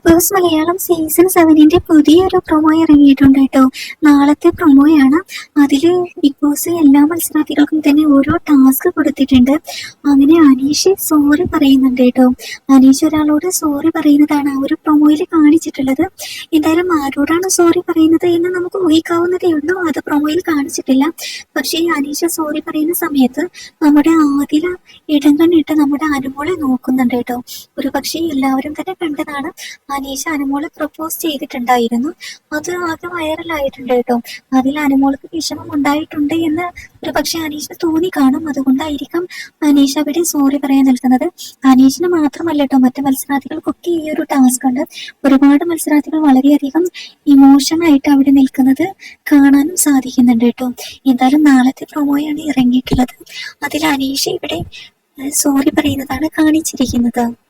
Boss Malayalam season 7 പുതിയൊരു promo ഇറങ്ങിയിട്ടുണ്ട് കേട്ടോ. നാളത്തെ പ്രൊമോയാണ്. അതില് ബിഗ് ബോസ് എല്ലാ മത്സരാർത്ഥികൾക്കും തന്നെ ഓരോ ടാസ്ക് കൊടുത്തിട്ടുണ്ട്. അങ്ങനെ അനീഷ് സോറി പറയുന്നുണ്ട് കേട്ടോ. അനീഷ് ഒരാളോട് സോറി പറയുന്നതാണ് ആ ഒരു പ്രൊമോയിൽ കാണിച്ചിട്ടുള്ളത്. എന്തായാലും ആരോടാണ് സോറി പറയുന്നത് എന്ന് നമുക്ക് ഊഹിക്കാവുന്നതേ ഉള്ളൂ. അത് പ്രൊമോയിൽ കാണിച്ചിട്ടില്ല. പക്ഷേ അനീഷ് സോറി പറയുന്ന സമയത്ത് നമ്മുടെ ആദില ഇടം കണ്ണിട്ട് നമ്മുടെ അനുമോളെ നോക്കുന്നുണ്ട് കേട്ടോ. ഒരു പക്ഷേ എല്ലാവരും തന്നെ കണ്ടതാണ്. അനീഷ അനുമോളെ പ്രപ്പോസ് ചെയ്തിട്ടുണ്ടായിരുന്നു. അത് ആകെ വൈറലായിട്ടുണ്ട് കേട്ടോ. അതിൽ അനുമോൾക്ക് വിഷമം ഉണ്ടായിട്ടുണ്ട് എന്ന് ഒരു പക്ഷെ അനീഷിന് തോന്നി കാണും. അതുകൊണ്ടായിരിക്കാം അനീഷ അവിടെ സോറി പറയാൻ നിൽക്കുന്നത്. അനീഷിന് മാത്രമല്ല കേട്ടോ, മറ്റു മത്സരാർത്ഥികൾക്കൊക്കെ ഈ ഒരു ടാസ്ക് ഉണ്ട്. ഒരുപാട് മത്സരാർത്ഥികൾ വളരെയധികം ഇമോഷനായിട്ട് അവിടെ നിൽക്കുന്നത് കാണാനും സാധിക്കുന്നുണ്ട് കേട്ടോ. എന്തായാലും നാളത്തെ പ്രൊമോയാണ് ഇറങ്ങിയിട്ടുള്ളത്. അതിൽ അനീഷ ഇവിടെ സോറി പറയുന്നതാണ് കാണിച്ചിരിക്കുന്നത്.